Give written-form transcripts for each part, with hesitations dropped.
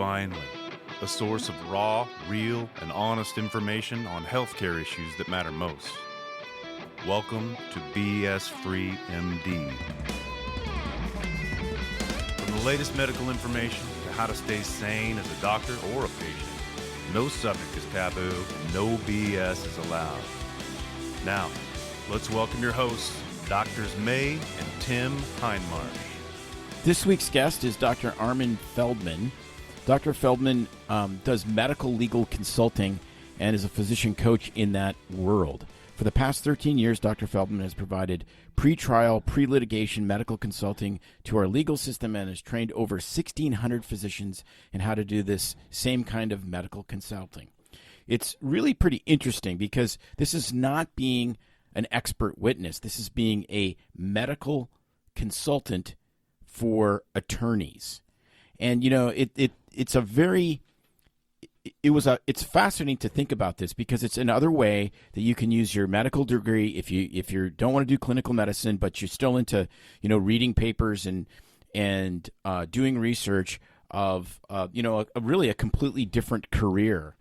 finally, a source of raw, real, and honest information on healthcare issues that matter most. Welcome to BS Free MD. From the latest medical information to how to stay sane as a doctor or a patient, no subject is taboo, no BS is allowed. Now, let's welcome your hosts, Drs. May and Tim Hindmarsh. This week's guest is Dr. Armin Feldman. Dr. Feldman does medical legal consulting and is a physician coach in that world. For the past 13 years, Dr. Feldman has provided pre-trial, pre-litigation medical consulting to our legal system and has trained over 1,600 physicians in how to do this same kind of medical consulting. It's really pretty interesting because this is not being an expert witness. This is being a medical consultant for attorneys. And, you know, it's fascinating to think about this because it's another way that you can use your medical degree if you don't want to do clinical medicine, but you're still into, reading papers and doing research of, really a completely different career.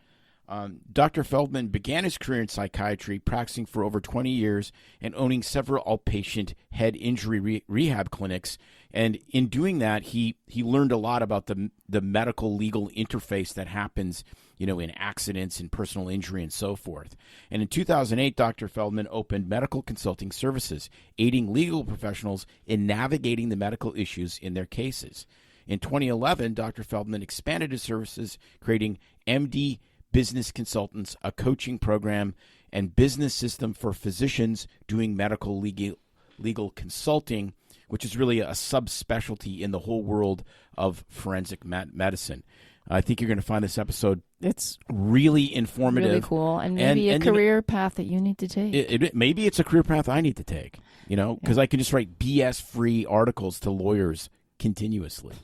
Dr. Feldman began his career in psychiatry, practicing for over 20 years and owning several outpatient head injury rehab clinics. And in doing that, he learned a lot about the medical legal interface that happens, in accidents and personal injury and so forth. And in 2008, Dr. Feldman opened medical consulting services, aiding legal professionals in navigating the medical issues in their cases. In 2011, Dr. Feldman expanded his services, creating MD Business Consultants, a coaching program and business system for physicians doing medical legal consulting, which is really a subspecialty in the whole world of forensic medicine. I think you're going to find this episode it's really informative. Really cool, and maybe a career path that you need to take. Maybe it's a career path I need to take, because I can just write BS-free articles to lawyers continuously.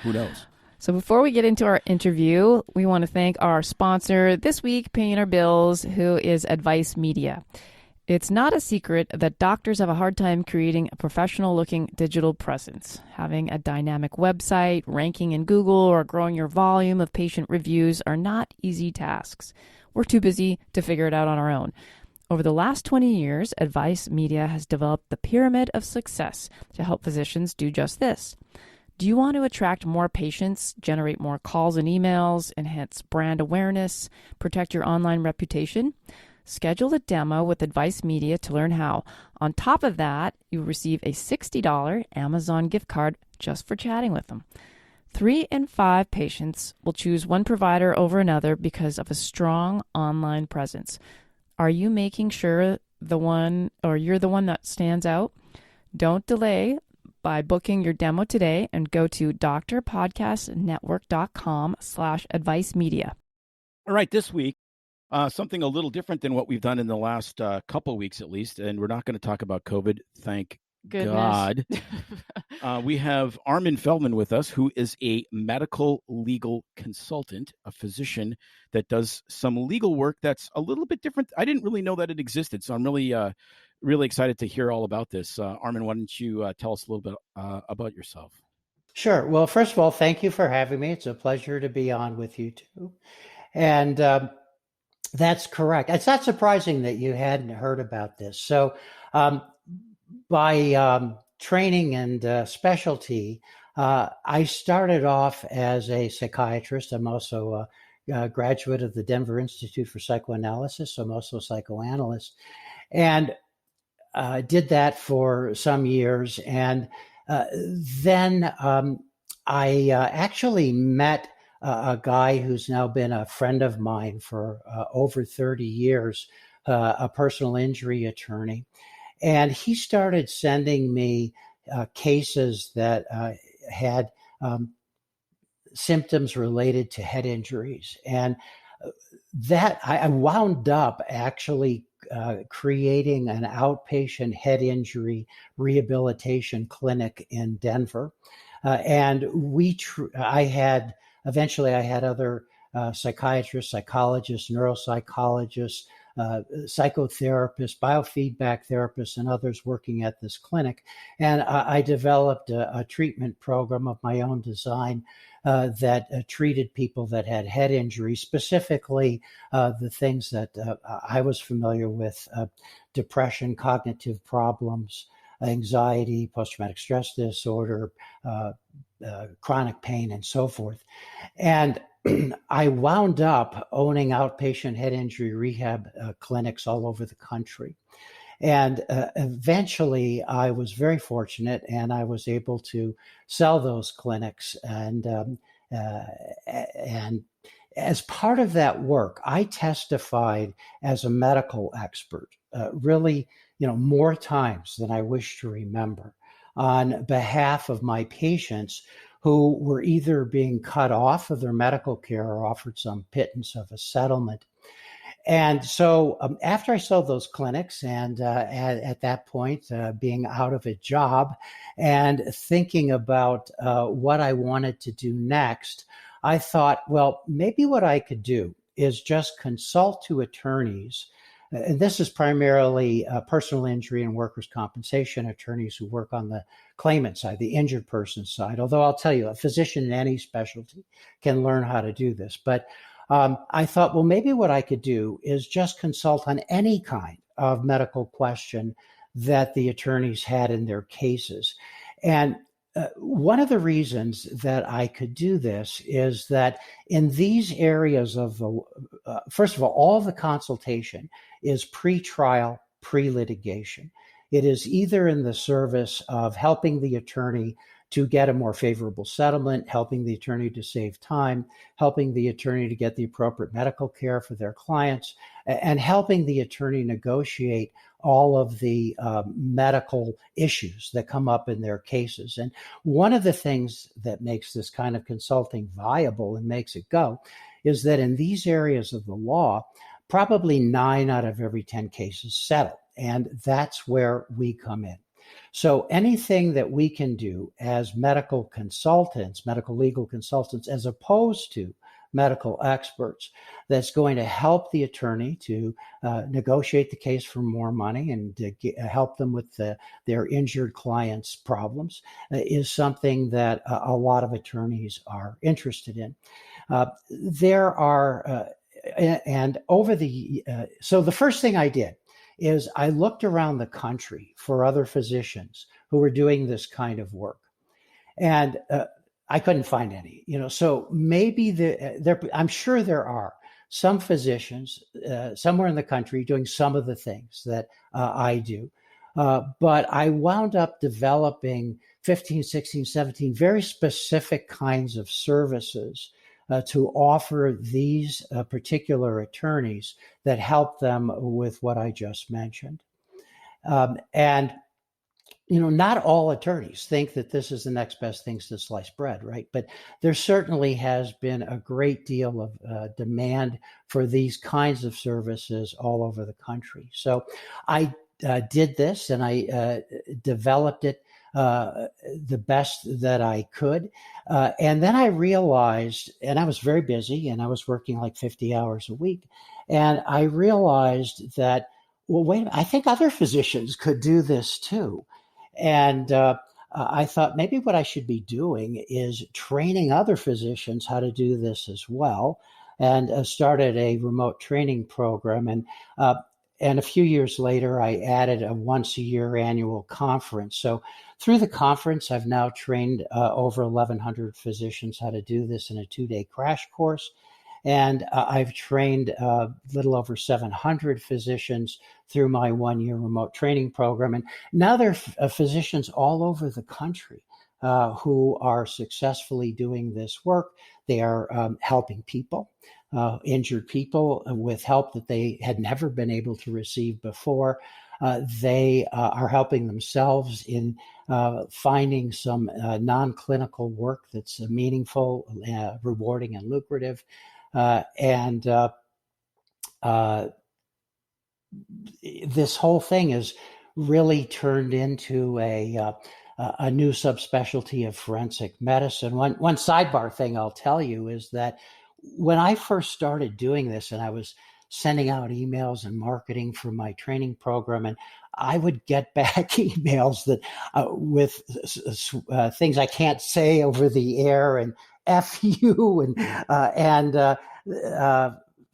Who knows? So before we get into our interview, we want to thank our sponsor this week, paying our bills, who is Advice Media. It's not a secret that doctors have a hard time creating a professional-looking digital presence. Having a dynamic website, ranking in Google, or growing your volume of patient reviews are not easy tasks. We're too busy to figure it out on our own. Over the last 20 years, Advice Media has developed the pyramid of success to help physicians do just this. Do you want to attract more patients, generate more calls and emails, enhance brand awareness, protect your online reputation? Schedule a demo with Advice Media to learn how. On top of that, you receive a $60 Amazon gift card just for chatting with them. 3 in 5 patients will choose one provider over another because of a strong online presence. Are you making sure you're the one that stands out? Don't delay by booking your demo today and go to drpodcastnetwork.com/advicemedia. All right, this week, something a little different than what we've done in the last couple of weeks at least, and we're not going to talk about COVID, thank God. We have Armin Feldman with us, who is a medical legal consultant, a physician that does some legal work that's a little bit different. I didn't really know that it existed, so I'm really excited to hear all about this. Armin, why don't you tell us a little bit about yourself? Sure. Well, first of all, thank you for having me. It's a pleasure to be on with you too. And that's correct. It's not surprising that you hadn't heard about this. So by training and specialty, I started off as a psychiatrist. I'm also a graduate of the Denver Institute for Psychoanalysis. So I'm also a psychoanalyst. And did that for some years. And then I actually met a guy who's now been a friend of mine for over 30 years, a personal injury attorney. And he started sending me cases that had symptoms related to head injuries. And that I wound up actually creating an outpatient head injury rehabilitation clinic in Denver. And I had other psychiatrists, psychologists, neuropsychologists, psychotherapists, biofeedback therapists, and others working at this clinic. And I developed a treatment program of my own design that treated people that had head injury, specifically the things that I was familiar with: depression, cognitive problems, anxiety, post-traumatic stress disorder, chronic pain, and so forth. And I wound up owning outpatient head injury rehab clinics all over the country. And eventually I was very fortunate, and I was able to sell those clinics. And as part of that work, I testified as a medical expert, really, more times than I wish to remember, on behalf of my patients who were either being cut off of their medical care or offered some pittance of a settlement. And so after I sold those clinics, and at that point, being out of a job and thinking about what I wanted to do next, I thought, well, maybe what I could do is just consult to attorneys. And this is primarily personal injury and workers' compensation attorneys who work on the claimant side, the injured person side. Although I'll tell you, a physician in any specialty can learn how to do this. But I thought, well, maybe what I could do is just consult on any kind of medical question that the attorneys had in their cases. And one of the reasons that I could do this is that in these areas of the, first of all the consultation is pre-trial, pre-litigation. It is either in the service of helping the attorney to get a more favorable settlement, helping the attorney to save time, helping the attorney to get the appropriate medical care for their clients, and helping the attorney negotiate all of the medical issues that come up in their cases. And one of the things that makes this kind of consulting viable and makes it go is that in these areas of the law, probably 9 out of every 10 cases settle. And that's where we come in. So anything that we can do as medical consultants, medical legal consultants, as opposed to medical experts, that's going to help the attorney to negotiate the case for more money and to help them with their injured clients' problems is something that a lot of attorneys are interested in. There are, and over the, so the first thing I did is I looked around the country for other physicians who were doing this kind of work. And I couldn't find any, so maybe I'm sure there are some physicians somewhere in the country doing some of the things that I do. But I wound up developing 15, 16, 17 very specific kinds of services to offer these particular attorneys that help them with what I just mentioned. And not all attorneys think that this is the next best thing to sliced bread, right? But there certainly has been a great deal of demand for these kinds of services all over the country. So I did this, and I developed it the best that I could. And then I realized, and I was very busy, and I was working like 50 hours a week. And I realized that, well, wait a minute, I think other physicians could do this too. And I thought maybe what I should be doing is training other physicians how to do this as well, and started a remote training program. And a few years later, I added a once-a-year annual conference. So through the conference, I've now trained over 1,100 physicians how to do this in a 2-day crash course. And I've trained a little over 700 physicians through my 1-year remote training program. And now there are physicians all over the country who are successfully doing this work. They are helping people, injured people, with help that they had never been able to receive before. They are helping themselves in finding some non-clinical work that's meaningful, rewarding, and lucrative. This whole thing is really turned into a new subspecialty of forensic medicine. One sidebar thing I'll tell you is that when I first started doing this, and I was sending out emails and marketing for my training program, and I would get back emails that with things I can't say over the air and F you and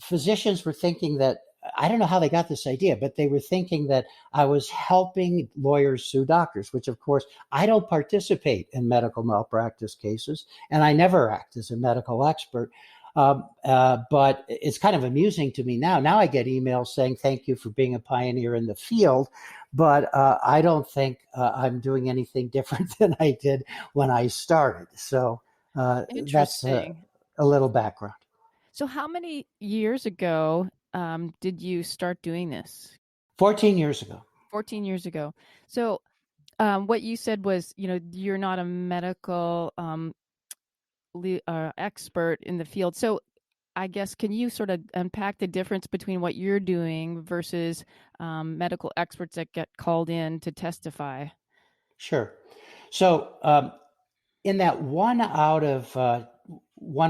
physicians were thinking that, I don't know how they got this idea, but they were thinking that I was helping lawyers sue doctors, which of course I don't participate in medical malpractice cases, and I never act as a medical expert. But it's kind of amusing to me now. Now I get emails saying, thank you for being a pioneer in the field, but I don't think I'm doing anything different than I did when I started. So that's a little background. So how many years ago did you start doing this? 14 years ago. 14 years ago. So what you said was, you're not a medical expert in the field. So I guess, can you sort of unpack the difference between what you're doing versus medical experts that get called in to testify? Sure. So in that one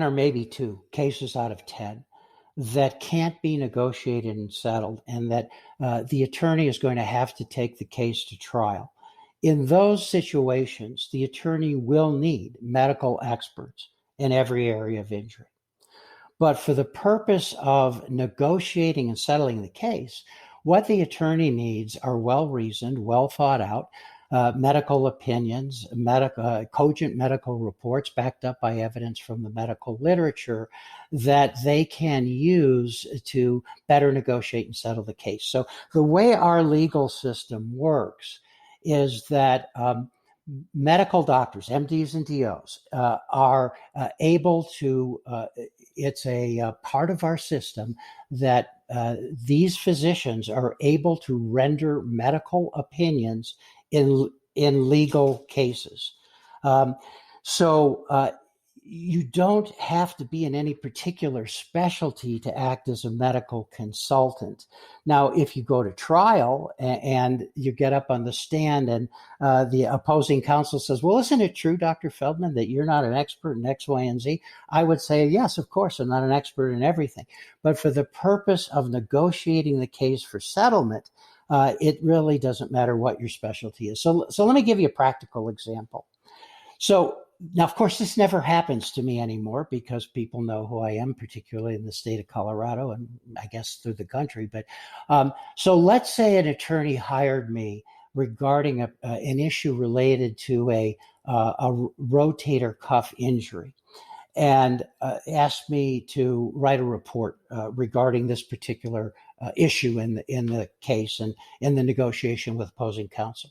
or maybe two cases out of 10 that can't be negotiated and settled, and that the attorney is going to have to take the case to trial, in those situations, the attorney will need medical experts in every area of injury. But for the purpose of negotiating and settling the case, what the attorney needs are well-reasoned, well thought out medical opinions, cogent medical reports backed up by evidence from the medical literature that they can use to better negotiate and settle the case. So the way our legal system works is that medical doctors, MDs and DOs, are able to, it's a part of our system that these physicians are able to render medical opinions in legal cases. So you don't have to be in any particular specialty to act as a medical consultant. Now, if you go to trial and you get up on the stand and the opposing counsel says, well, isn't it true, Dr. Feldman, that you're not an expert in X, Y, and Z? I would say, yes, of course, I'm not an expert in everything. But for the purpose of negotiating the case for settlement, it really doesn't matter what your specialty is. So let me give you a practical example. So now, of course, this never happens to me anymore because people know who I am, particularly in the state of Colorado and I guess through the country. But so let's say an attorney hired me regarding an issue related to a rotator cuff injury and asked me to write a report regarding this particular issue in the case and in the negotiation with opposing counsel.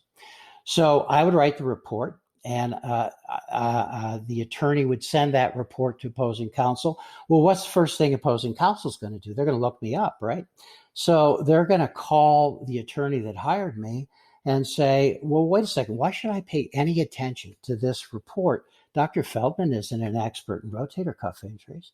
So I would write the report, and the attorney would send that report to opposing counsel. Well, what's the first thing opposing counsel is going to do? They're going to look me up, right? So they're going to call the attorney that hired me and say, well, wait a second, why should I pay any attention to this report? Dr. Feldman isn't an expert in rotator cuff injuries.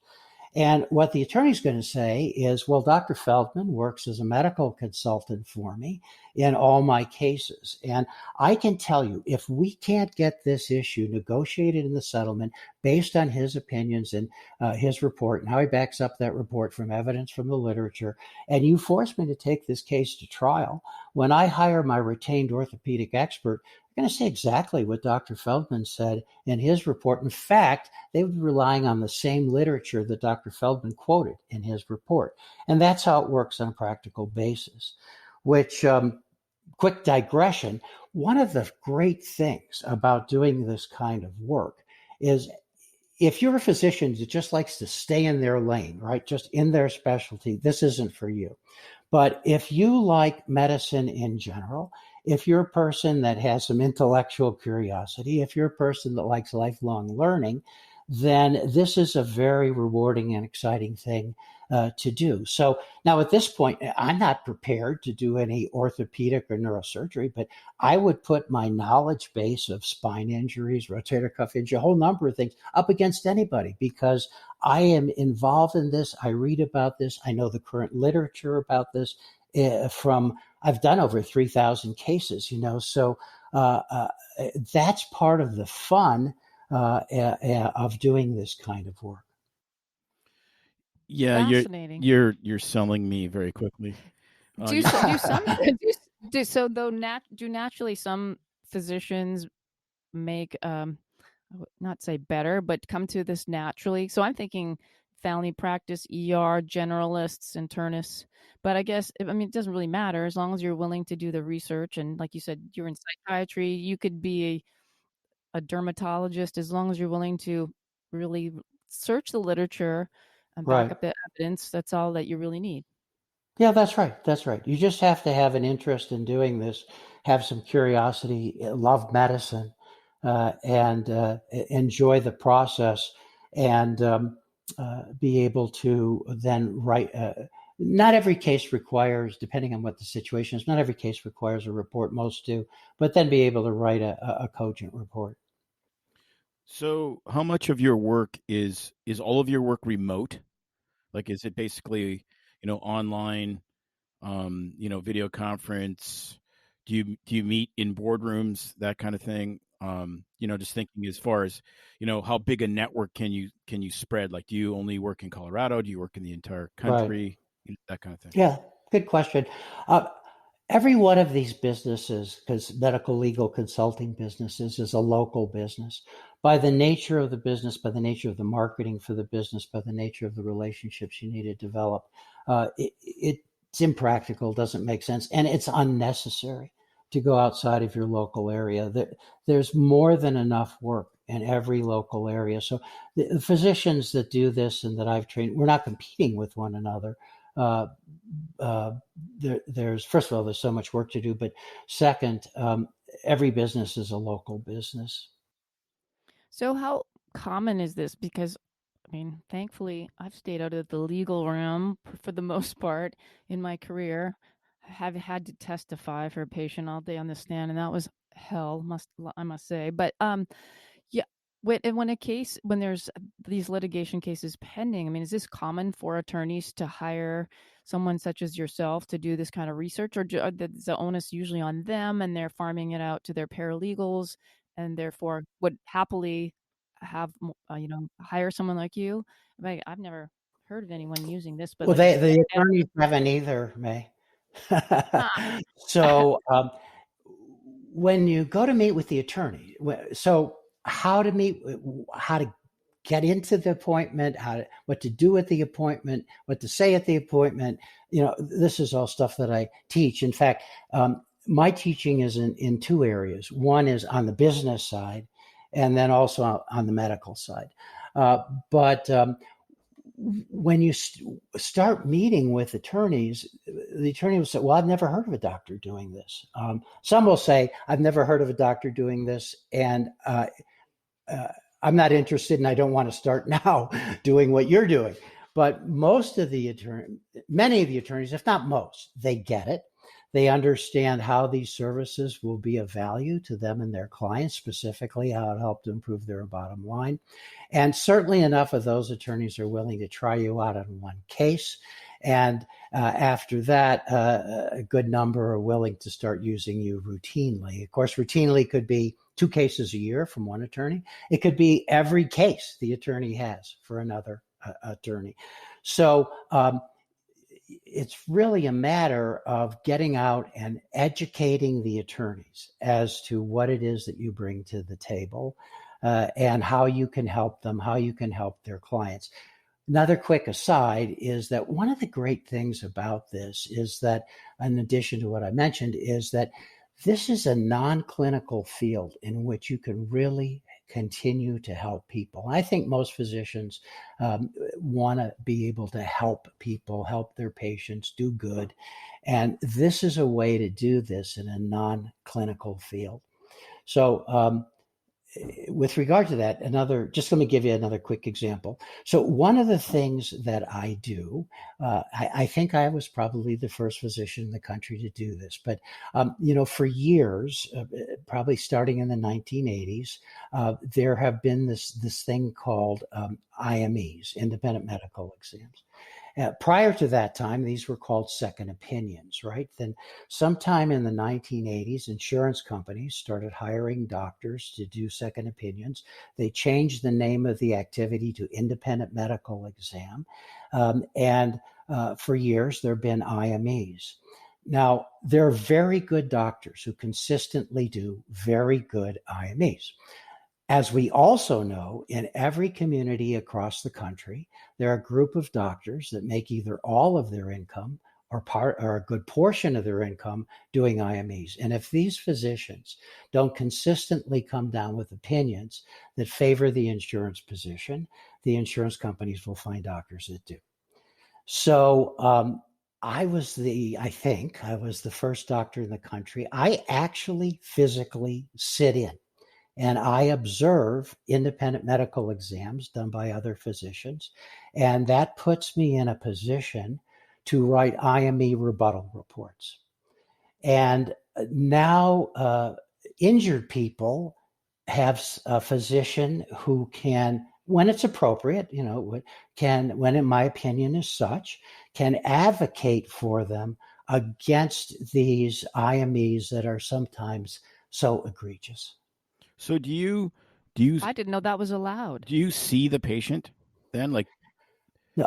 And what the attorney's going to say is, well, Dr. Feldman works as a medical consultant for me in all my cases. And I can tell you, if we can't get this issue negotiated in the settlement based on his opinions and his report and how he backs up that report from evidence from the literature, and you force me to take this case to trial, when I hire my retained orthopedic expert, I'm going to say exactly what Dr. Feldman said in his report. In fact, they would be relying on the same literature that Dr. Feldman quoted in his report. And that's how it works on a practical basis, which, quick digression, one of the great things about doing this kind of work is if you're a physician that just likes to stay in their lane, right, just in their specialty, this isn't for you. But if you like medicine in general, if you're a person that has some intellectual curiosity, if you're a person that likes lifelong learning, then this is a very rewarding and exciting thing to do. So now at this point, I'm not prepared to do any orthopedic or neurosurgery, but I would put my knowledge base of spine injuries, rotator cuff injury, a whole number of things up against anybody because I am involved in this. I read about this. I know the current literature about this I've done over 3,000 cases, so that's part of the fun of doing this kind of work. Yeah, Fascinating. you're selling me very quickly. Do Yeah. do some do so though do naturally some physicians make I would not say better, but come to this naturally. So I'm thinking family practice, ER, generalists, internists. But I guess I mean it doesn't really matter as long as you're willing to do the research. And like you said, you're in psychiatry. You could be a dermatologist as long as you're willing to really search the literature and back Right. up the evidence. That's all that you really need. Yeah, that's right. That's right. You just have to have an interest in doing this, have some curiosity, love medicine, and enjoy the process, and be able to then write. Not every case requires, depending on what the situation is, not every case requires a report. Most do, but then be able to write a cogent report. So, how much of your work is all of your work remote? Like, is it basically, online, video conference? Do you meet in boardrooms, that kind of thing? Just thinking as far as, how big a network can you spread? Like, do you only work in Colorado? Do you work in the entire Right. country? That kind of thing. Yeah. Good question. Uh, Every one of these businesses, because medical legal consulting businesses is a local business, by the nature of the business, by the nature of the marketing for the business, by the nature of the relationships you need to develop, it's impractical, doesn't make sense, and it's unnecessary to go outside of your local area. There's more than enough work in every local area. So the physicians that do this and that I've trained, we're not competing with one another. Uh, there's first of all, there's so much work to do, but second, every business is a local business. So how common is this? Because I mean, thankfully, I've stayed out of the legal realm for the most part in my career. I have had to testify for a patient all day on the stand, and that was hell, I must say. But yeah, when there's these litigation cases pending, I mean, is this common for attorneys to hire someone such as yourself to do this kind of research, or is the onus usually on them, and they're farming it out to their paralegals, and therefore would happily have hire someone like you? I've never heard of anyone using this, but Well, like you the said, attorneys haven't either, May. ah, So when you go to meet with the attorney, so how to meet, how to get into the appointment, what to do at the appointment, what to say at the appointment. This is all stuff that I teach. In fact, my teaching is in two areas. One is on the business side, and then also on the medical side. But when you start meeting with attorneys, the attorney will say, well, I've never heard of a doctor doing this. Some will say, I've never heard of a doctor doing this, and I'm not interested, and I don't want to start now doing what you're doing. But many of the attorneys, if not most, they get it. They understand how these services will be of value to them and their clients, specifically how it helped improve their bottom line. And certainly enough of those attorneys are willing to try you out on one case. And after that, a good number are willing to start using you routinely. Of course, routinely could be 2 cases a year from one attorney. It could be every case the attorney has for another attorney. So it's really a matter of getting out and educating the attorneys as to what it is that you bring to the table, and how you can help them, how you can help their clients. Another quick aside is that one of the great things about this is that, in addition to what I mentioned, is that this is a non-clinical field in which you can really continue to help people. I think most physicians want to be able to help people, help their patients, do good. And this is a way to do this in a non-clinical field. So with regard to that, just let me give you another quick example. So one of the things that I do, I think I was probably the first physician in the country to do this, but for years, probably starting in the 1980s, there have been this thing called IMEs, independent medical exams. Prior to that time, these were called second opinions, right? Then sometime in the 1980s, insurance companies started hiring doctors to do second opinions. They changed the name of the activity to independent medical exam. And for years, there have been IMEs. Now, there are very good doctors who consistently do very good IMEs. As we also know, in every community across the country, there are a group of doctors that make either all of their income or a good portion of their income doing IMEs. And if these physicians don't consistently come down with opinions that favor the insurance position, the insurance companies will find doctors that do. So I think I was the first doctor in the country. I actually physically sit in and I observe independent medical exams done by other physicians. And that puts me in a position to write IME rebuttal reports. And now injured people have a physician who can, when it's appropriate, when in my opinion is such, can advocate for them against these IMEs that are sometimes so egregious. So do you I didn't know that was allowed. do you see the patient then? Like, No,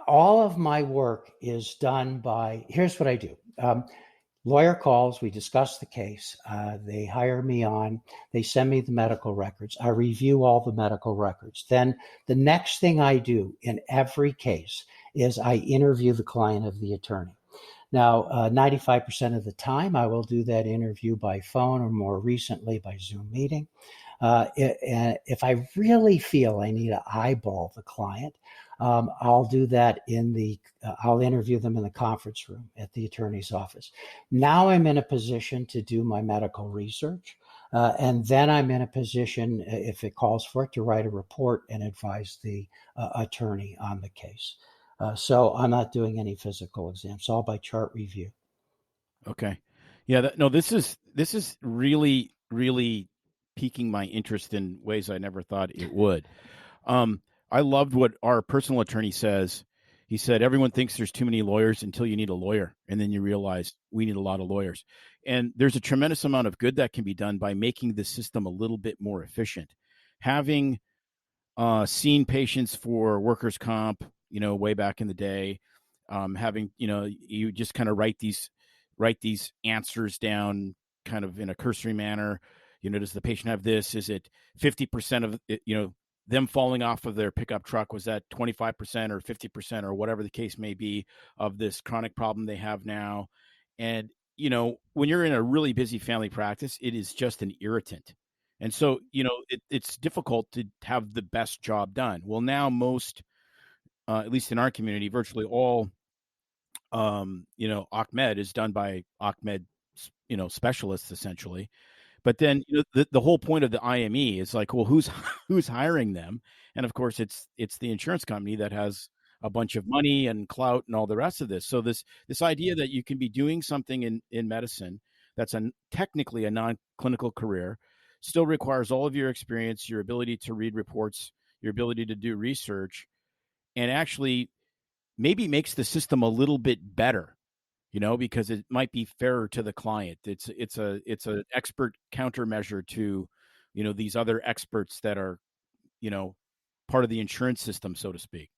all of my work is done by, here's what I do. Lawyer calls, we discuss the case. They hire me on, they send me the medical records. I review all the medical records. Then the next thing I do in every case is I interview the client of the attorney. Now, 95% of the time, I will do that interview by phone or more recently by Zoom meeting. If I really feel I need to eyeball the client, I'll do that I'll interview them in the conference room at the attorney's office. Now I'm in a position to do my medical research. And then I'm in a position, if it calls for it, to write a report and advise the attorney on the case. So I'm not doing any physical exams. It's all by chart review. okay. Yeah, this is really, really piquing my interest in ways I never thought it would. I loved what our personal attorney says. He said, everyone thinks there's too many lawyers until you need a lawyer. And then you realize we need a lot of lawyers. And there's a tremendous amount of good that can be done by making the system a little bit more efficient. Having seen patients for workers' comp, way back in the day, having, you just kind of write these answers down kind of in a cursory manner. Does the patient have this? Is it 50% of it, them falling off of their pickup truck? Was that 25% or 50% or whatever the case may be of this chronic problem they have now? And, when you're in a really busy family practice, it is just an irritant. And so, it's difficult to have the best job done. Well, now most, at least in our community, virtually all, Ahmed is done by Ahmed, specialists essentially. But then the whole point of the IME is like, well, who's hiring them? And of course, it's the insurance company that has a bunch of money and clout and all the rest of this. So this idea that you can be doing something in medicine that's technically a non-clinical career still requires all of your experience, your ability to read reports, your ability to do research, and actually maybe makes the system a little bit better. Because it might be fairer to the client. It's an expert countermeasure to, these other experts that are, part of the insurance system, so to speak.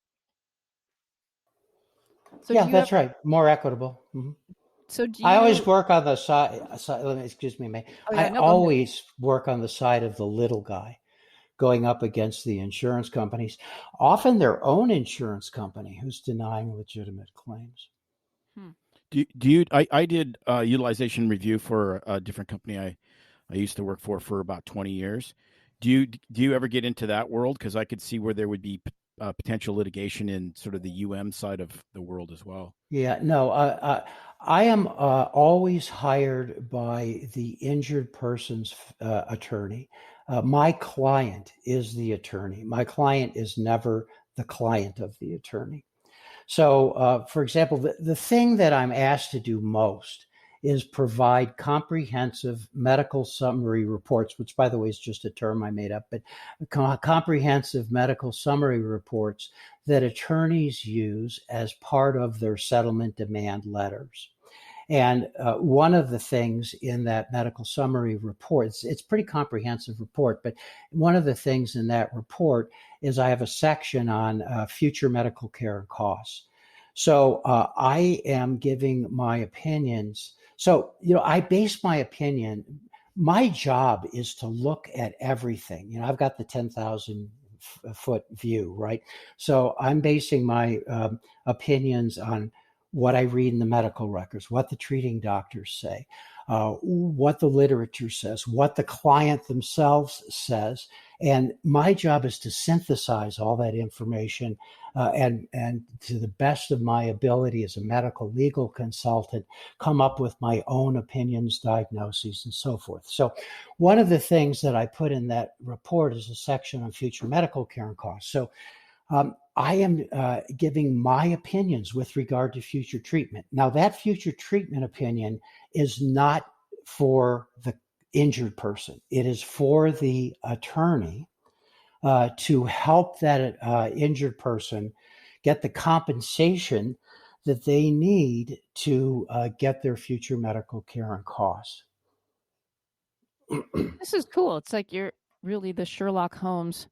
So yeah, that's right. More equitable. Mm-hmm. So I always work on the side. Excuse me, May. I always work on the side of the little guy, going up against the insurance companies, often their own insurance company who's denying legitimate claims. I did utilization review for a different company I used to work for about 20 years. Do you ever get into that world? Because I could see where there would be potential litigation in sort of the UM side of the world as well. Yeah, no, I am always hired by the injured person's attorney. My client is the attorney. My client is never the client of the attorney. So, for example, the thing that I'm asked to do most is provide comprehensive medical summary reports, which, by the way, is just a term I made up, but comprehensive medical summary reports that attorneys use as part of their settlement demand letters. And one of the things in that medical summary report, it's a pretty comprehensive report, but one of the things in that report is I have a section on future medical care and costs. So I am giving my opinions. So, I base my opinion. My job is to look at everything. I've got the 10,000 foot view, right? So I'm basing my opinions on what I read in the medical records, what the treating doctors say, what the literature says, what the client themselves says. And my job is to synthesize all that information and to the best of my ability as a medical legal consultant, come up with my own opinions, diagnoses, and so forth. So one of the things that I put in that report is a section on future medical care and costs. So I am giving my opinions with regard to future treatment. Now, that future treatment opinion is not for the injured person. It is for the attorney to help that injured person get the compensation that they need to get their future medical care and costs. This is cool. It's like you're really the Sherlock Holmes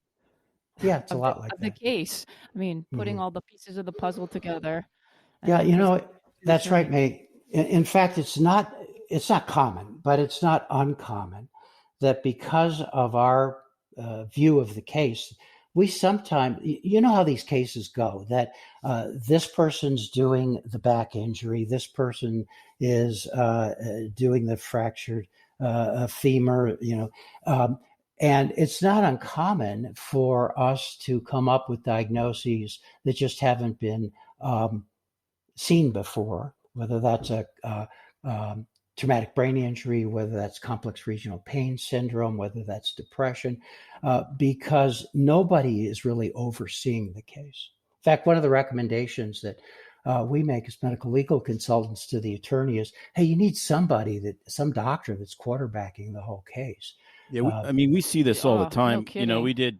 Yeah, it's a lot like of the that. case. I mean, putting all the pieces of the puzzle together. Yeah, And that's right, May. In fact, it's not common, but it's not uncommon that because of our view of the case, we sometimes, how these cases go, that this person's doing the back injury, this person is doing the fractured femur, and it's not uncommon for us to come up with diagnoses that just haven't been seen before, whether that's a traumatic brain injury, whether that's complex regional pain syndrome, whether that's depression, because nobody is really overseeing the case. In fact, one of the recommendations that we make as medical legal consultants to the attorney is, hey, you need some doctor that's quarterbacking the whole case. Yeah, we see this all the time. No We did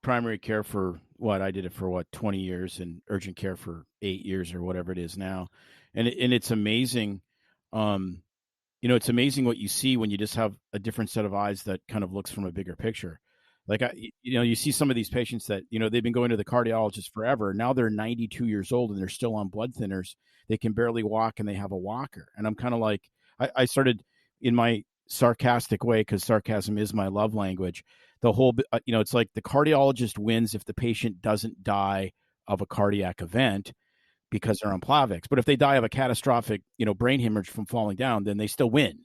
primary care for I did it for 20 years and urgent care for 8 years or whatever it is now. And it's amazing. It's amazing what you see when you just have a different set of eyes that kind of looks from a bigger picture. Like, you see some of these patients that, they've been going to the cardiologist forever. Now they're 92 years old and they're still on blood thinners. They can barely walk and they have a walker. And I'm kind of like, I started in my sarcastic way, because sarcasm is my love language. The whole, it's like the cardiologist wins if the patient doesn't die of a cardiac event because they're on Plavix. But if they die of a catastrophic, brain hemorrhage from falling down, then they still win.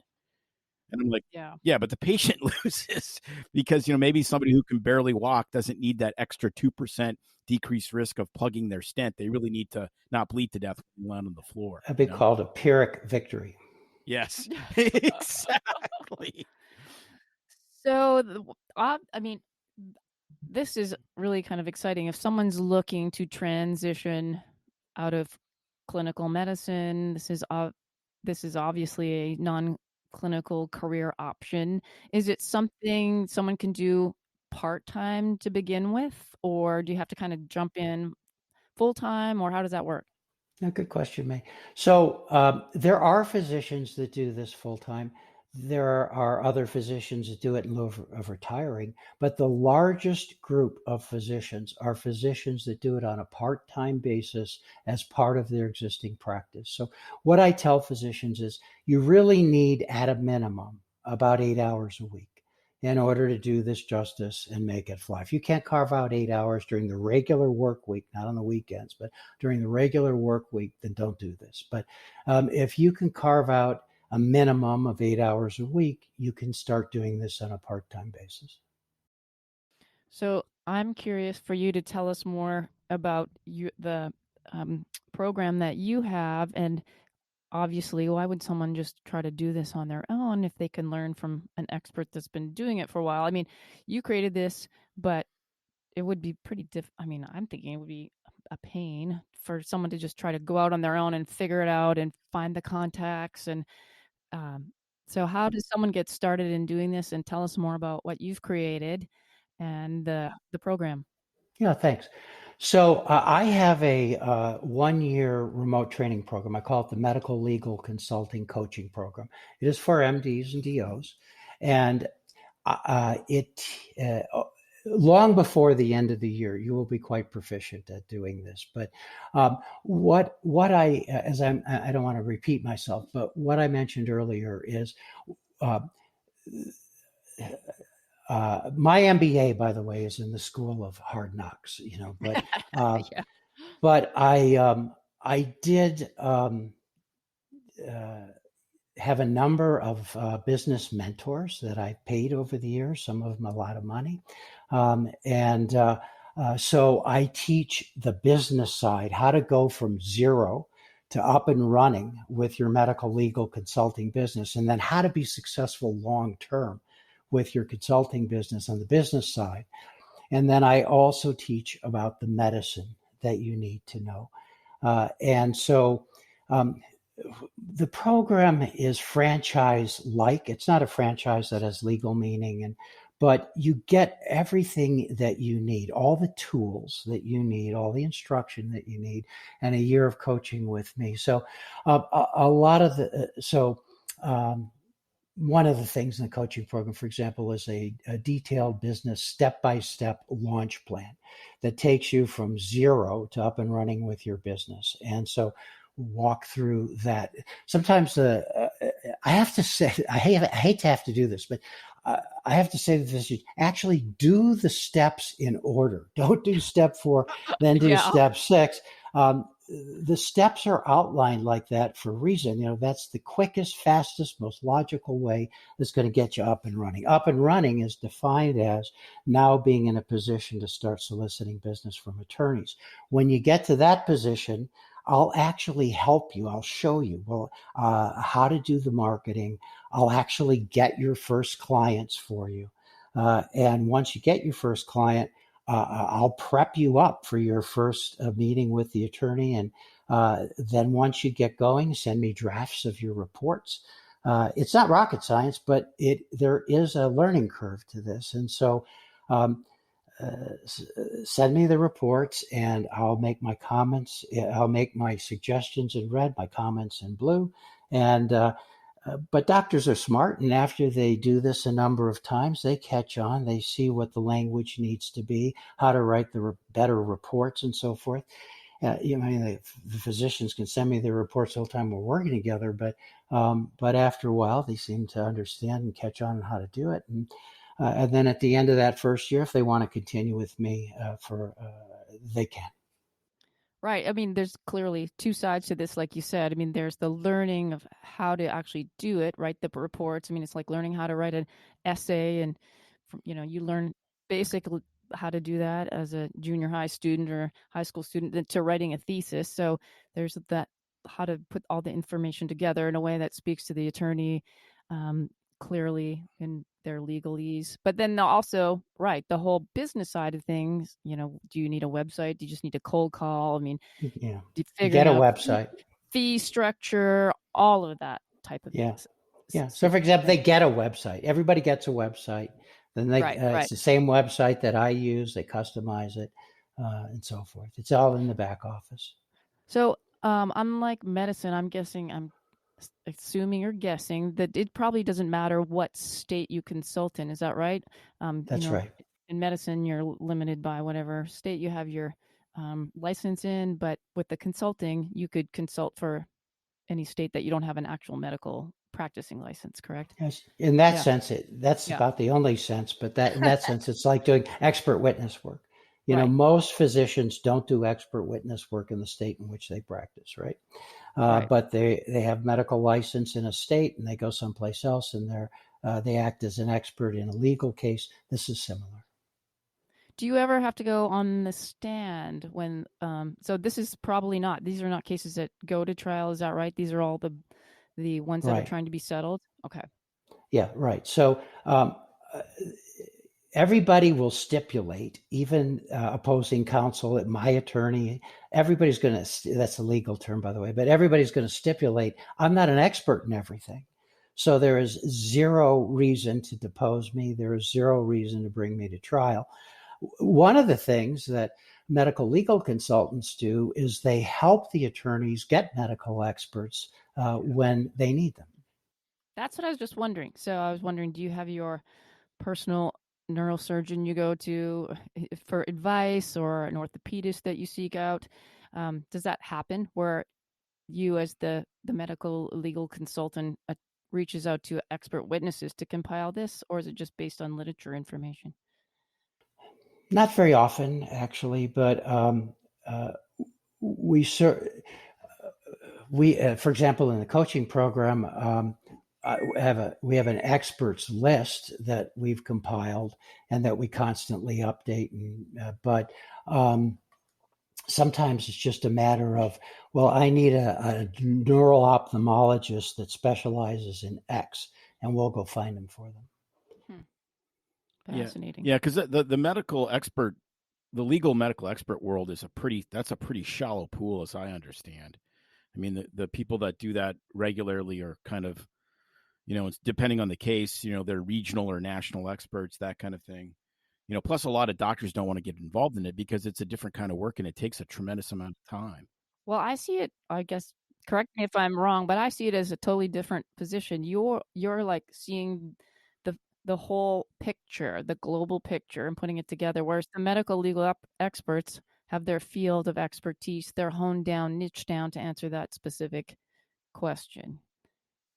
And I'm like, yeah, but the patient loses because, maybe somebody who can barely walk doesn't need that extra 2% decreased risk of plugging their stent. They really need to not bleed to death when they land on the floor. That'd be called a Pyrrhic victory. Yes, exactly. So, this is really kind of exciting. If someone's looking to transition out of clinical medicine, this is obviously a non-clinical career option. Is it something someone can do part-time to begin with, or do you have to kind of jump in full-time, or how does that work? Good question, May. So there are physicians that do this full-time. There are other physicians that do it in lieu of retiring, but the largest group of physicians are physicians that do it on a part-time basis as part of their existing practice. So what I tell physicians is you really need, at a minimum, about 8 hours a week in order to do this justice and make it fly. If you can't carve out 8 hours during the regular work week, not on the weekends, but during the regular work week, then don't do this. But if you can carve out a minimum of 8 hours a week, you can start doing this on a part-time basis. So I'm curious for you to tell us more about the program that you have, and obviously, why would someone just try to do this on their own if they can learn from an expert that's been doing it for a while? I mean, you created this, but it would be pretty I'm thinking it would be a pain for someone to just try to go out on their own and figure it out and find the contacts. And So how does someone get started in doing this? And tell us more about what you've created and the program. Yeah, thanks. So I have a 1 year remote training program. I call it the Medical Legal Consulting Coaching Program. It is for MDs and DOs, and it long before the end of the year, you will be quite proficient at doing this. But what I as I don't want to repeat myself, but what I mentioned earlier is. Uh, my MBA, by the way, is in the School of Hard Knocks, Yeah. but I did uh, have a number of business mentors that I paid over the years, some of them a lot of money. So I teach the business side, how to go from zero to up and running with your medical legal consulting business, and then how to be successful long term with your consulting business on the business side. And then I also teach about the medicine that you need to know. And so the program is franchise-like. It's not a franchise that has legal meaning, but you get everything that you need, all the tools that you need, all the instruction that you need, and a year of coaching with me. So a lot of the one of the things in the coaching program, for example, is a detailed business step-by-step launch plan that takes you from zero to up and running with your business. And so walk through that. Sometimes I have to say, I hate to have to do this, but I have to say that this, actually do the steps in order. Don't do step 4, then do step 6. The steps are outlined like that for a reason. That's the quickest, fastest, most logical way that's going to get you up and running. Up and running is defined as now being in a position to start soliciting business from attorneys. When you get to that position, I'll actually help you. I'll show you how to do the marketing. I'll actually get your first clients for you. And once you get your first client, I'll prep you up for your first meeting with the attorney. And then once you get going, send me drafts of your reports. It's not rocket science, but there is a learning curve to this. And so send me the reports and I'll make my comments. I'll make my suggestions in red, my comments in blue. But doctors are smart, and after they do this a number of times, they catch on. They see what the language needs to be, how to write the better reports, and so forth. The physicians can send me their reports the whole time we're working together, but after a while, they seem to understand and catch on how to do it. And then at the end of that first year, if they want to continue with me, they can. Right. I mean, there's clearly two sides to this, like you said. I mean, there's the learning of how to actually do it, write the reports. I mean, it's like learning how to write an essay, and you learn basically how to do that as a junior high student or high school student to writing a thesis. So there's that, how to put all the information together in a way that speaks to the attorney clearly in their legalese. But then also, right, the whole business side of things, do you need a website? Do you just need a cold call? I mean, Yeah, figuring get a out website, fee structure, all of that type of yeah. things. Yeah. So, for example, they get a website. Everybody gets a website. Then it's the same website that I use. They customize it and so forth. It's all in the back office. So, unlike medicine, I'm assuming or guessing that it probably doesn't matter what state you consult in. Is that right? That's right. In medicine, you're limited by whatever state you have your license in, but with the consulting, you could consult for any state that you don't have an actual medical practicing license, correct? Yes. In that sense, that's about the only sense. But in that sense, it's like doing expert witness work. Most physicians don't do expert witness work in the state in which they practice, right? But they have medical license in a state and they go someplace else and they act as an expert in a legal case. This is similar. Do you ever have to go on the stand when? So this is probably not. These are not cases that go to trial. Is that right? These are all the ones that are trying to be settled. Okay. Yeah. Right. So everybody will stipulate, even opposing counsel, my attorney. Everybody's going to. That's a legal term, by the way. But everybody's going to stipulate. I'm not an expert in everything. So there is zero reason to depose me. There is zero reason to bring me to trial. One of the things that medical legal consultants do is they help the attorneys get medical experts when they need them. That's what I was just wondering. So I was wondering, do you have your personal neurosurgeon you go to for advice, or an orthopedist that you seek out? Does that happen where you, as the medical legal consultant, reaches out to expert witnesses to compile this, or is it just based on literature information? Not very often, actually, but we for example, in the coaching program, we have an experts list that we've compiled and that we constantly update. But sometimes it's just a matter of, well, I need a neural ophthalmologist that specializes in X, and we'll go find them for them. Fascinating. Yeah, because the medical expert, the legal medical expert world is a pretty shallow pool, as I understand. I mean, the people that do that regularly are kind of, it's depending on the case, they're regional or national experts, that kind of thing. Plus a lot of doctors don't want to get involved in it because it's a different kind of work and it takes a tremendous amount of time. Well, I see it, I guess, correct me if I'm wrong, but I see it as a totally different position. You're like seeing the whole picture, the global picture, and putting it together, whereas the medical legal experts have their field of expertise. They're honed down, niched down to answer that specific question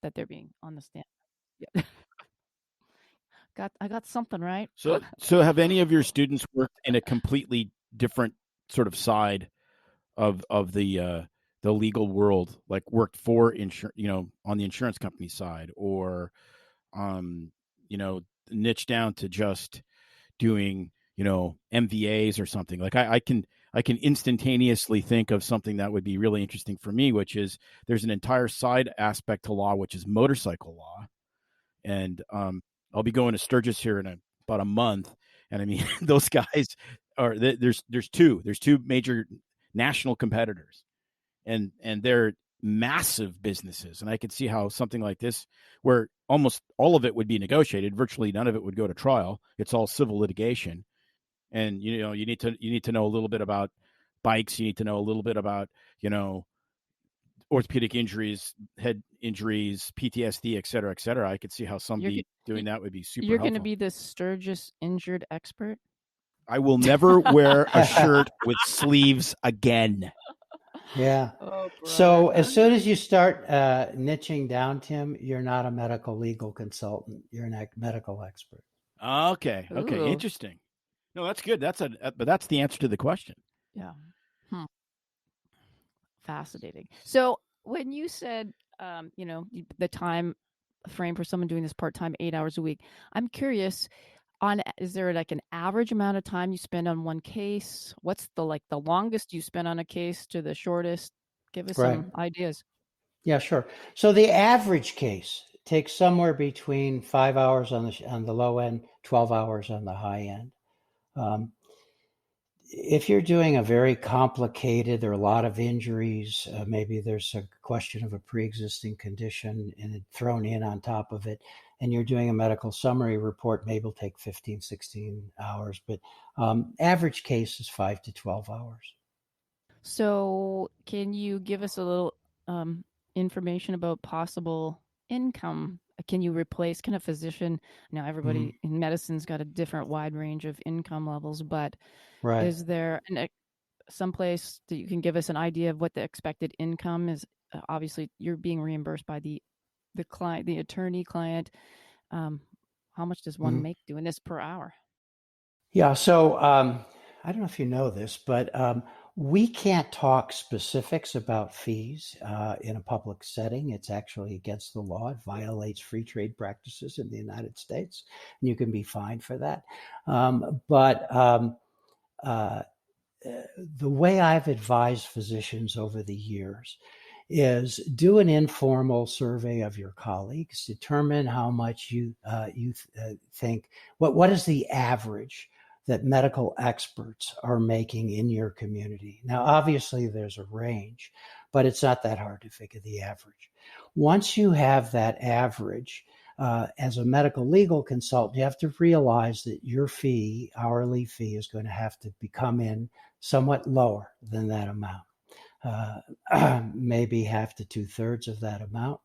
that they're being on the stand. Yeah. I got something right. So have any of your students worked in a completely different sort of side of the legal world, like worked for on the insurance company side, or niche down to just doing MVAs or something? Like I can instantaneously think of something that would be really interesting for me, which is there's an entire side aspect to law, which is motorcycle law, and I'll be going to Sturgis here in about a month, and I mean those guys are there's two major national competitors, and they're massive businesses, and I could see how something like this, where almost all of it would be negotiated, virtually none of it would go to trial. It's all civil litigation, and you need to know a little bit about bikes. You need to know a little bit about orthopedic injuries, head injuries, PTSD, et cetera, et cetera. I could see how somebody doing that would be super helpful. You're going to be the Sturgis injured expert? I will never wear a shirt with sleeves again. Yeah. Oh, so as soon as you start niching down, Tim, you're not a medical legal consultant. You're a medical expert. Okay. Ooh. Interesting. No, that's good. But that's the answer to the question. Yeah. Fascinating. So when you said, the time frame for someone doing this part-time, 8 hours a week, I'm curious, is there like an average amount of time you spend on one case? What's the longest you spend on a case to the shortest? Give us some ideas. Yeah, sure. So the average case takes somewhere between 5 hours on the low end, 12 hours on the high end. If you're doing a very complicated, there are a lot of injuries, maybe there's a question of a pre-existing condition and thrown in on top of it, and you're doing a medical summary report, maybe it'll take 15, 16 hours, but average case is 5 to 12 hours. So can you give us a little information about possible income? Can a physician, now everybody in medicine's got a different wide range of income levels, but is there some place that you can give us an idea of what the expected income is? Obviously you're being reimbursed by the client, the attorney client. How much does one make doing this per hour? Yeah. So I don't know if you know this, but we can't talk specifics about fees in a public setting. It's actually against the law. It violates free trade practices in the United States, and you can be fined for that. The way I've advised physicians over the years is do an informal survey of your colleagues, determine how much you think, what is the average that medical experts are making in your community. Now, obviously there's a range, but it's not that hard to figure the average. Once you have that average, as a medical legal consultant, you have to realize that your fee, hourly fee, is going to have to come in somewhat lower than that amount, maybe half to 2/3 of that amount.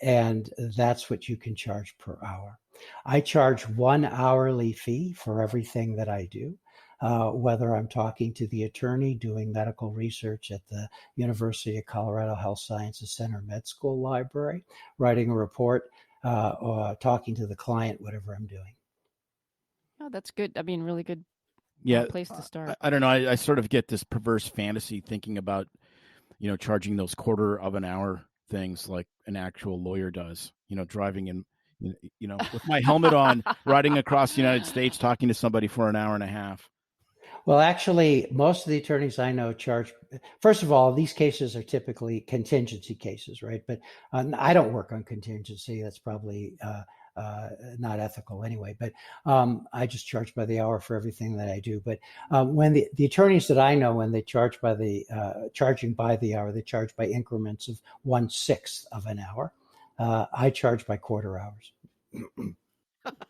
And that's what you can charge per hour. I charge one hourly fee for everything that I do, whether I'm talking to the attorney, doing medical research at the University of Colorado Health Sciences Center Med School Library, writing a report, or talking to the client, whatever I'm doing. Oh, that's good. I mean, really good place to start. I don't know. I sort of get this perverse fantasy thinking about, charging those quarter of an hour things like an actual lawyer does, driving in, with my helmet on, riding across the United States, talking to somebody for an hour and a half. Well, actually, most of the attorneys I know charge. First of all, these cases are typically contingency cases, right? But I don't work on contingency. That's probably not ethical anyway. But I just charge by the hour for everything that I do. But when the attorneys that I know, when they charge by charging by the hour, they charge by increments of 1/6 of an hour. I charge by quarter hours.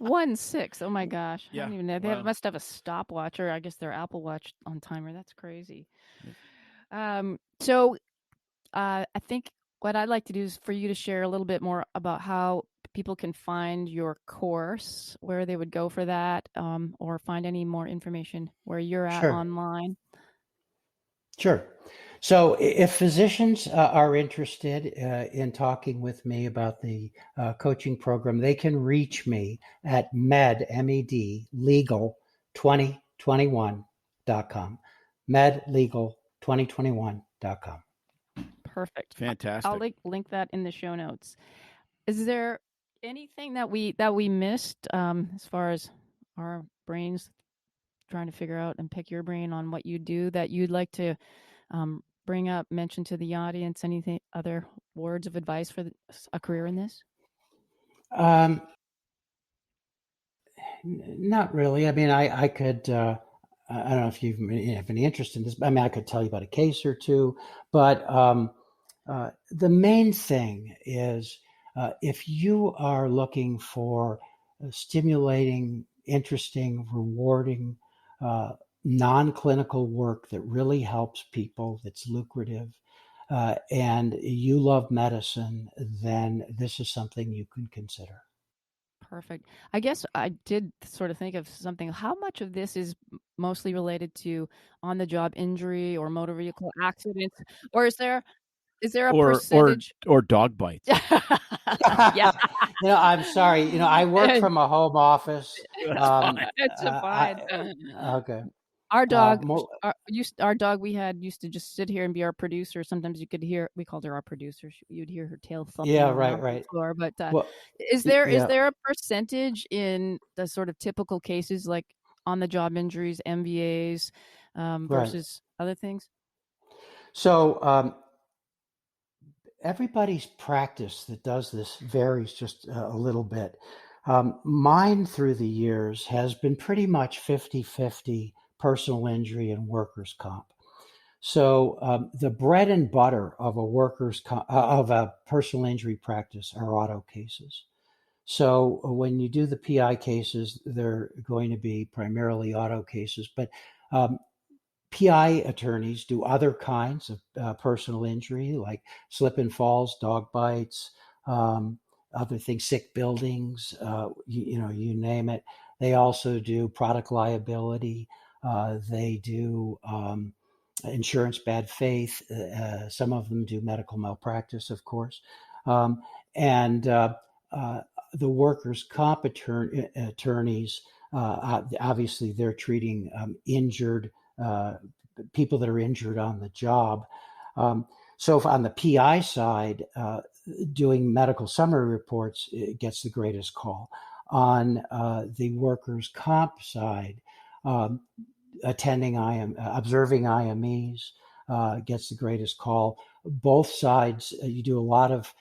1/6. Oh my gosh. Yeah. I don't even know. They must have a stopwatch, or I guess their Apple Watch on timer. That's crazy. Yeah. So I think what I'd like to do is for you to share a little bit more about how people can find your course, where they would go for that, or find any more information where you're at online. Sure. So if physicians are interested in talking with me about the coaching program, they can reach me at medlegal2021.com. medlegal2021.com. Perfect. Fantastic. I'll link that in the show notes. Is there anything that we missed as far as our brains trying to figure out and pick your brain on what you do that you'd like to bring up, mention to the audience? Anything, other words of advice for a career in this? Not really. I mean, I could, I don't know if you have any interest in this. I mean, I could tell you about a case or two, but the main thing is if you are looking for stimulating, interesting, rewarding, non-clinical work that really helps people, that's lucrative, and you love medicine, then this is something you can consider. Perfect. I guess I did sort of think of something. How much of this is mostly related to on-the-job injury or motor vehicle accidents, or is there a percentage or dog bites? Yeah. I'm sorry. I work from a home office. It's fine. Okay. Our dog, our dog we had used to just sit here and be our producer. Sometimes you could hear, we called her our producer. You'd hear her tail thumping around the floor. But is there a percentage in the sort of typical cases like on the job injuries, MVAs, versus other things? So everybody's practice that does this varies just a little bit. Mine through the years has been pretty much 50-50 personal injury and workers' comp. So the bread and butter of of a personal injury practice are auto cases. So when you do the PI cases, they're going to be primarily auto cases, but PI attorneys do other kinds of personal injury, like slip and falls, dog bites, other things, sick buildings, you name it. They also do product liability. They do insurance bad faith. Some of them do medical malpractice, of course. And the workers' comp attorneys, obviously they're treating injured people that are injured on the job. So if on the PI side, doing medical summary reports, it gets the greatest call. On the workers' comp side, observing IMEs gets the greatest call. Both sides, you do a lot of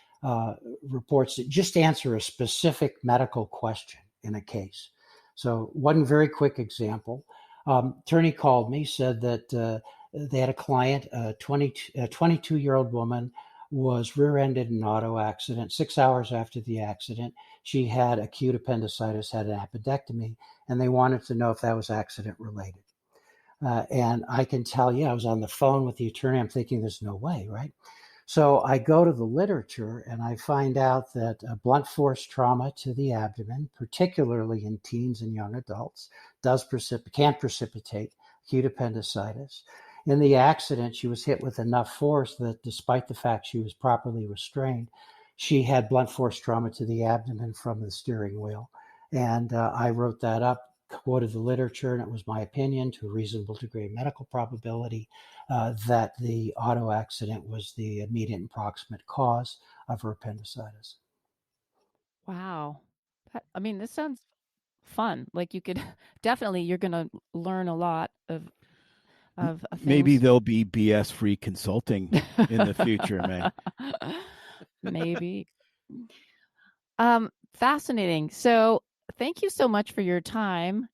reports that just answer a specific medical question in a case. So one very quick example. Attorney called me, said that they had a client, a 22-year-old woman, was rear-ended in an auto accident. 6 hours after the accident, she had acute appendicitis, had an appendectomy, and they wanted to know if that was accident-related. And I can tell you, I was on the phone with the attorney. I'm thinking, there's no way, right? So I go to the literature and I find out that blunt force trauma to the abdomen, particularly in teens and young adults, can precipitate acute appendicitis. In the accident, she was hit with enough force that despite the fact she was properly restrained, she had blunt force trauma to the abdomen from the steering wheel. And I wrote that up, quoted the literature, and it was my opinion to a reasonable degree of medical probability that the auto accident was the immediate and proximate cause of her appendicitis. Wow. This sounds fun. Like you could definitely, you're going to learn a lot of things. Maybe there'll be BS-free consulting in the future, man. Maybe. Fascinating. So thank you so much for your time.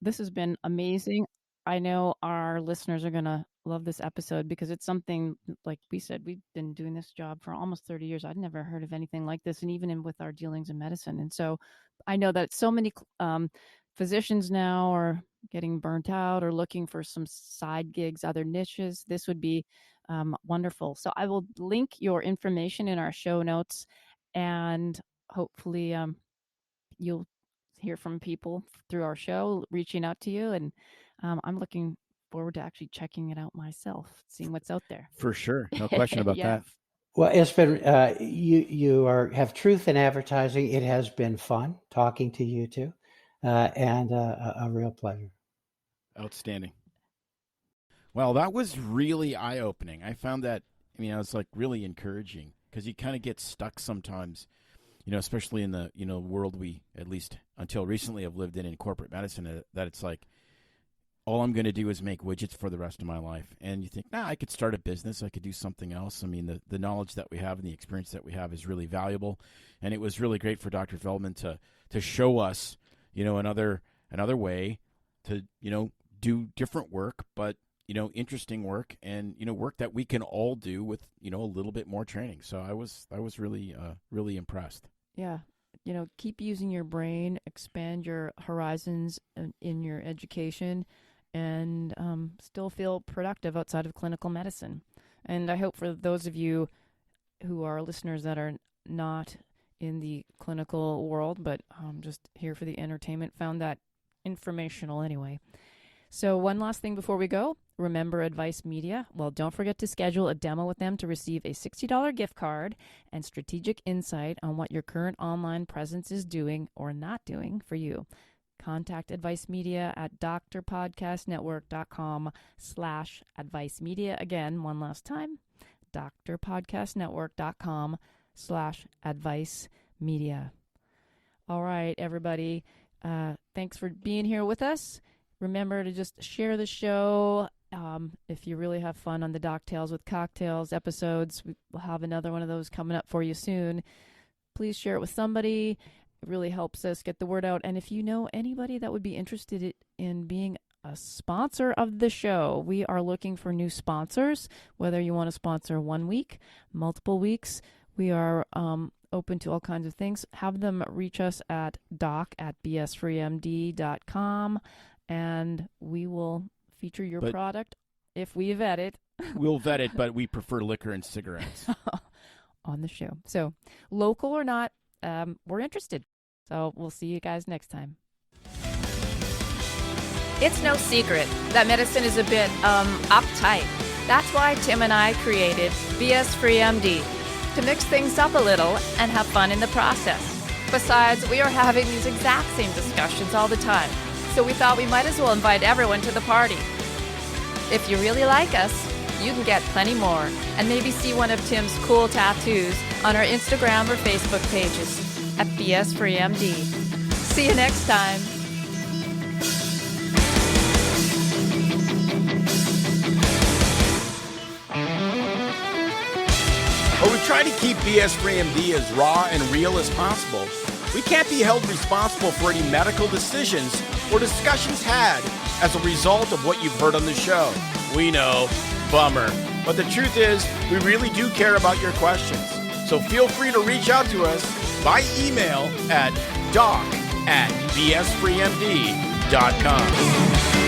This has been amazing. I know our listeners are going to love this episode because it's something, like we said, we've been doing this job for almost 30 years. I'd never heard of anything like this, and even with our dealings in medicine. And so I know that so many physicians now are getting burnt out or looking for some side gigs, other niches. This would be wonderful. So I will link your information in our show notes, and hopefully you'll hear from people through our show reaching out to you. And I'm looking forward to actually checking it out myself, seeing what's out there. For sure. No question about that. Well, it's been, you have truth in advertising. It has been fun talking to you two, and a real pleasure. Outstanding. Well, that was really eye-opening. I found that, it's like really encouraging because you kind of get stuck sometimes, especially in the, world we, at least until recently, have lived in corporate medicine, that it's like, all I'm going to do is make widgets for the rest of my life. And you think, I could start a business. I could do something else. The knowledge that we have and the experience that we have is really valuable. And it was really great for Dr. Feldman to show us, another way to, do different work, but, interesting work and, work that we can all do with, a little bit more training. So I was really, really impressed. Yeah. Keep using your brain, expand your horizons in your education, and still feel productive outside of clinical medicine. And I hope for those of you who are listeners that are not in the clinical world, but just here for the entertainment, found that informational anyway. So one last thing before we go. Remember Advice Media? Well, don't forget to schedule a demo with them to receive a $60 gift card and strategic insight on what your current online presence is doing or not doing for you. Contact Advice Media at drpodcastnetwork.com/Advice Media. Again, one last time, drpodcastnetwork.com/Advice Media. All right, everybody. Thanks for being here with us. Remember to just share the show. If you really have fun on the Doc Tales with Cocktails episodes, we'll have another one of those coming up for you soon. Please share it with somebody. It really helps us get the word out. And if you know anybody that would be interested in being a sponsor of the show, we are looking for new sponsors, whether you want to sponsor 1 week, multiple weeks. We are open to all kinds of things. Have them reach us at doc@bsfreemd.com, and we will feature your product if we vet it. We'll vet it, but we prefer liquor and cigarettes on the show. So local or not, we're interested. So we'll see you guys next time. It's no secret that medicine is a bit uptight. That's why Tim and I created BS Free MD, to mix things up a little and have fun in the process. Besides, we are having these exact same discussions all the time, so we thought we might as well invite everyone to the party. If you really like us, you can get plenty more and maybe see one of Tim's cool tattoos on our Instagram or Facebook pages at BS Free MD. See you next time. While we try to keep BS Free MD as raw and real as possible, we can't be held responsible for any medical decisions or discussions had as a result of what you've heard on the show. We know. Bummer. But the truth is, we really do care about your questions. So feel free to reach out to us by email at doc@bsfreemd.com.